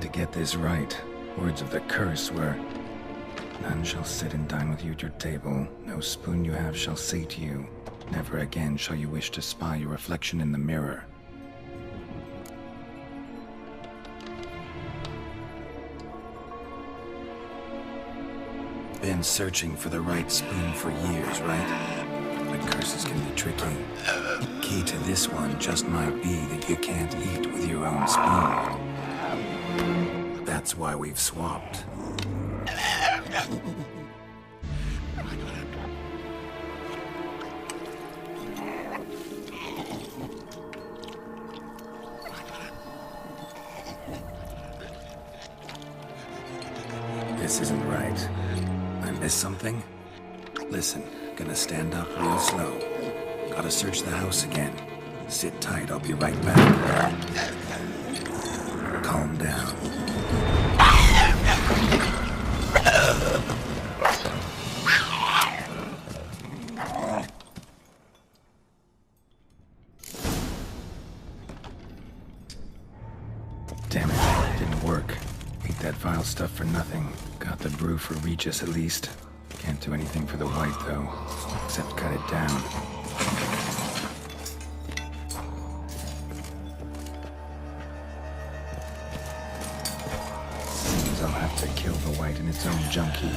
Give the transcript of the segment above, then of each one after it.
to get this right. Words of the curse were, "None shall sit and dine with you at your table. No spoon you have shall say to you, never again shall you wish to spy your reflection in the mirror." Been searching for the right spoon for years, right? But curses can be tricky. Key to this one just might be that you can't eat with your own spoon. That's why we've swapped. This isn't right. I missed something? Listen, gonna stand up real slow. Gotta search the house again. Sit tight, I'll be right back. Calm down. Damn it, didn't work. Ate that vile stuff for nothing. Got the brew for Regis at least. Can't do anything for the white though, except cut it down. Seems I'll have to kill the white in its own junkie.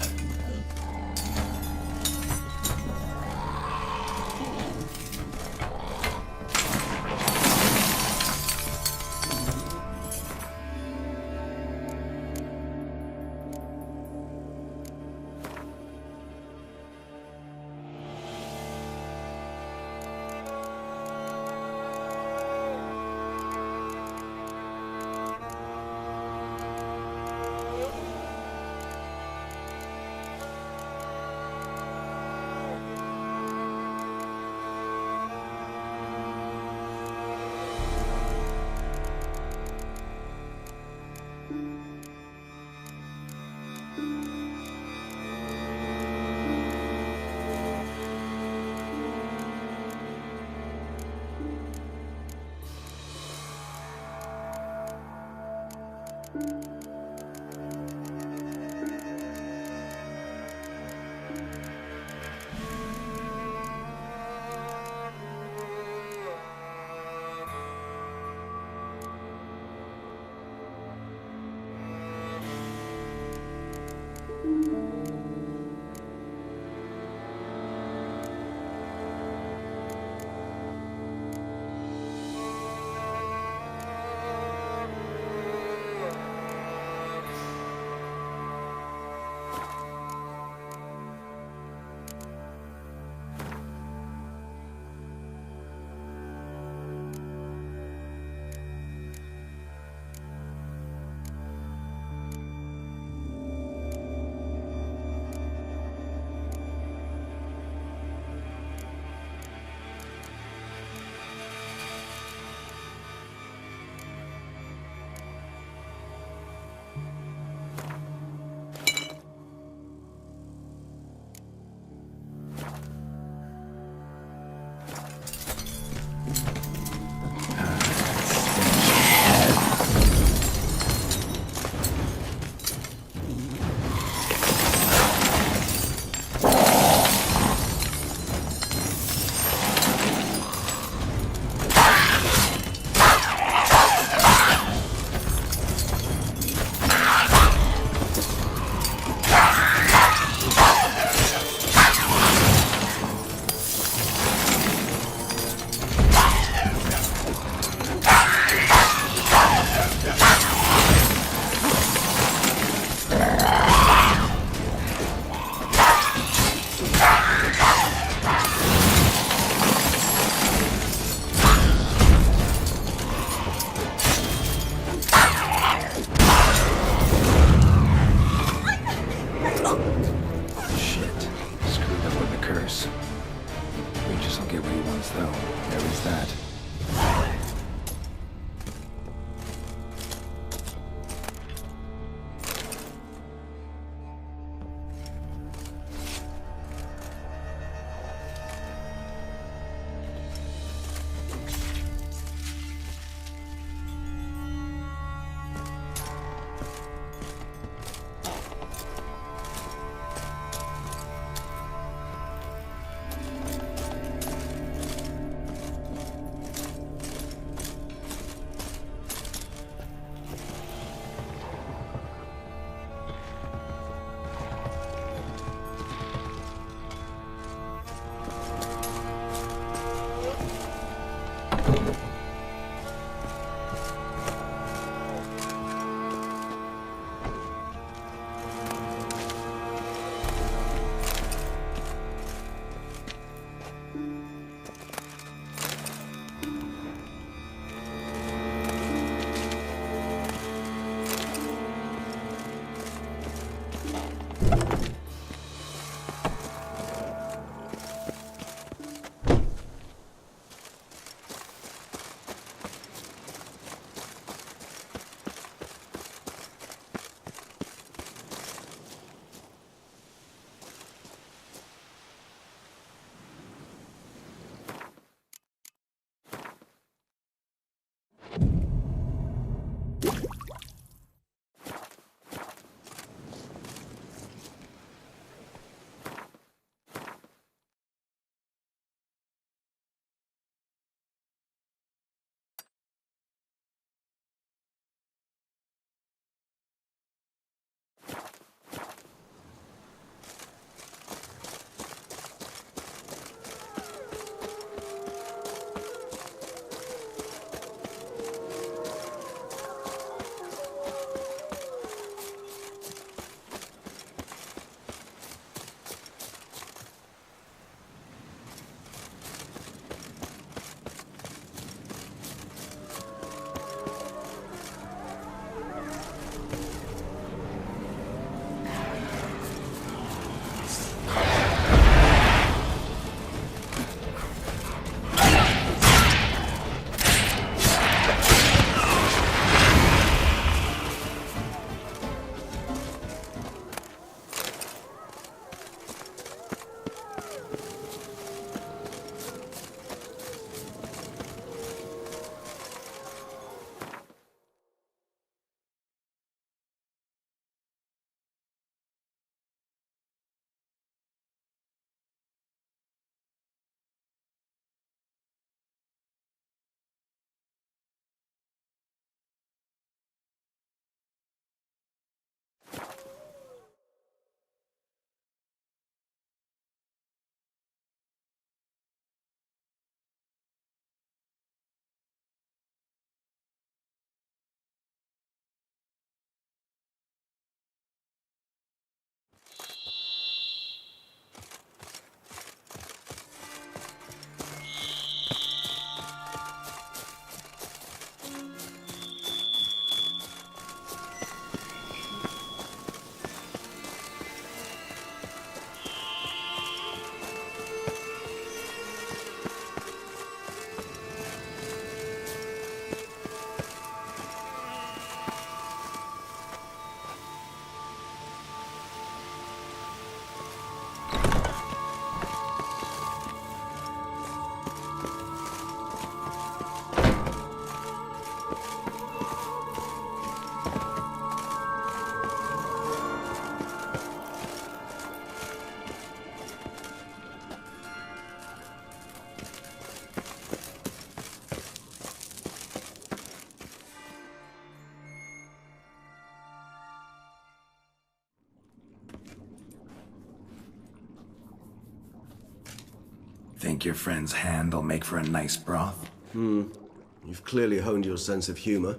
Think your friend's hand will make for a nice broth? You've clearly honed your sense of humor.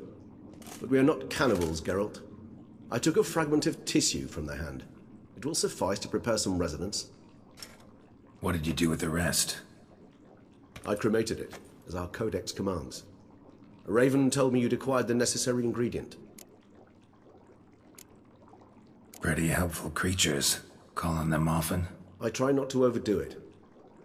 But we are not cannibals, Geralt. I took a fragment of tissue from the hand. It will suffice to prepare some resonance. What did you do with the rest? I cremated it, as our codex commands. A raven told me you'd acquired the necessary ingredient. Pretty helpful creatures. Call on them often? I try not to overdo it,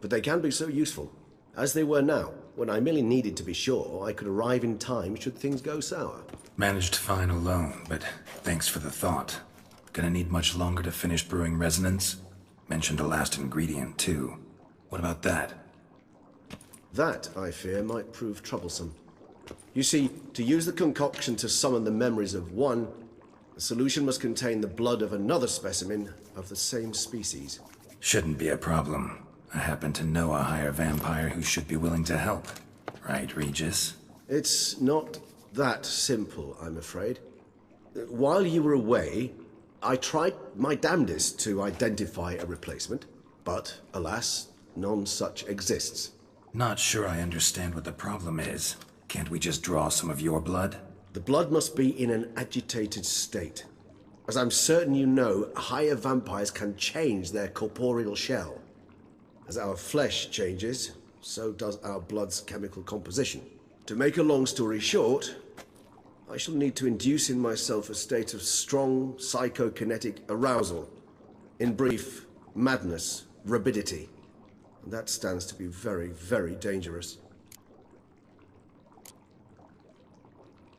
but they can be so useful, as they were now, when I merely needed to be sure I could arrive in time should things go sour. Managed fine alone, but thanks for the thought. Gonna need much longer to finish brewing resonance? Mentioned a last ingredient, too. What about that? That, I fear, might prove troublesome. You see, to use the concoction to summon the memories of one, the solution must contain the blood of another specimen of the same species. Shouldn't be a problem. I happen to know a higher vampire who should be willing to help. Right, Regis? It's not that simple, I'm afraid. While you were away, I tried my damnedest to identify a replacement, but alas, none such exists. Not sure I understand what the problem is. Can't we just draw some of your blood? The blood must be in an agitated state. As I'm certain you know, higher vampires can change their corporeal shell. As our flesh changes, so does our blood's chemical composition. To make a long story short, I shall need to induce in myself a state of strong psychokinetic arousal. In brief, madness, rabidity. And that stands to be very, very dangerous.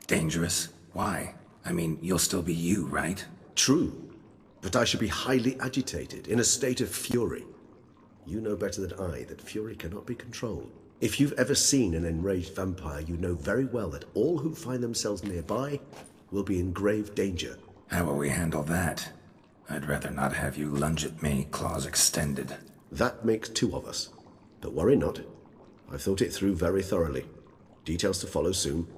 Dangerous? Why? I mean, you'll still be you, right? True, but I should be highly agitated, in a state of fury. You know better than I that fury cannot be controlled. If you've ever seen an enraged vampire, you know very well that all who find themselves nearby will be in grave danger. How will we handle that? I'd rather not have you lunge at me, claws extended. That makes two of us. But worry not. I've thought it through very thoroughly. Details to follow soon.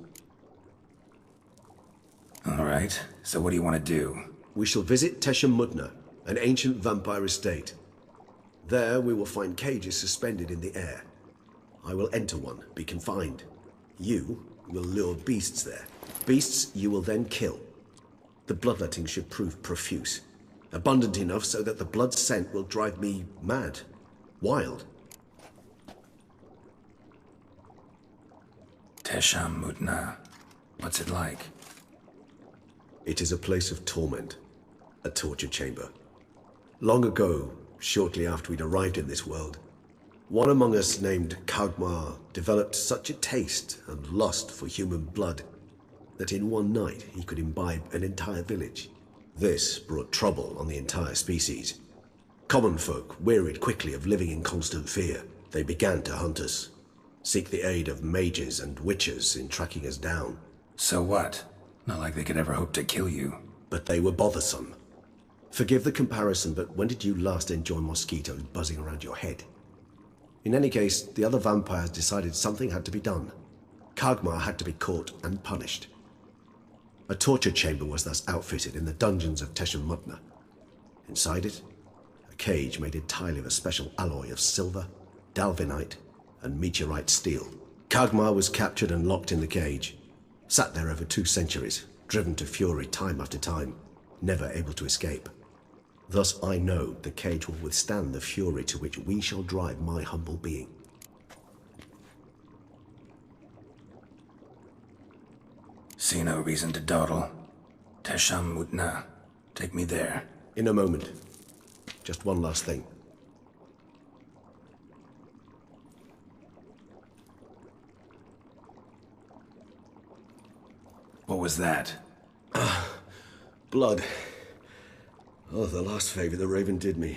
All right, so what do you want to do? We shall visit Tesha Mudna, an ancient vampire estate. There we will find cages suspended in the air. I will enter one, be confined. You will lure beasts there. Beasts you will then kill. The bloodletting should prove profuse. Abundant enough so that the blood scent will drive me mad. Wild. Tesha Mudna. What's it like? It is a place of torment. A torture chamber. Long ago, shortly after we'd arrived in this world, one among us named Kagmar developed such a taste and lust for human blood that in one night he could imbibe an entire village. This brought trouble on the entire species. Common folk wearied quickly of living in constant fear. They began to hunt us, seek the aid of mages and witches in tracking us down. So what? Not like they could ever hope to kill you. But they were bothersome. Forgive the comparison, but when did you last enjoy mosquitoes buzzing around your head? In any case, the other vampires decided something had to be done. Kagmar had to be caught and punished. A torture chamber was thus outfitted in the dungeons of Tesha Mudna. Inside it, a cage made entirely of a special alloy of silver, dalvinite, and meteorite steel. Kagmar was captured and locked in the cage. Sat there over 2 centuries, driven to fury time after time, never able to escape. Thus I know the cage will withstand the fury to which we shall drive my humble being. See no reason to dawdle. Tesha Mudna. Take me there. In a moment. Just one last thing. What was that? Blood. Oh, the last favor the Raven did me.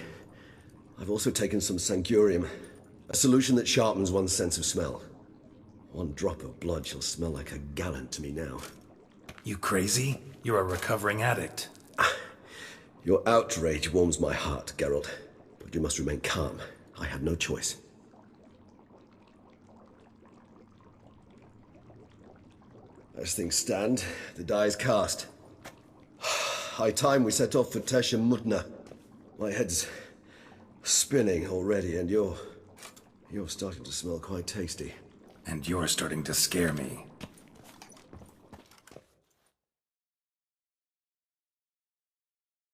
I've also taken some Sancurium, a solution that sharpens one's sense of smell. One drop of blood shall smell like a gallon to me now. You crazy? You're a recovering addict. Your outrage warms my heart, Geralt. But you must remain calm. I had no choice. As things stand, the die is cast. High time we set off for Tesha Mudna. My head's spinning already, and you're You're starting to smell quite tasty. And you're starting to scare me.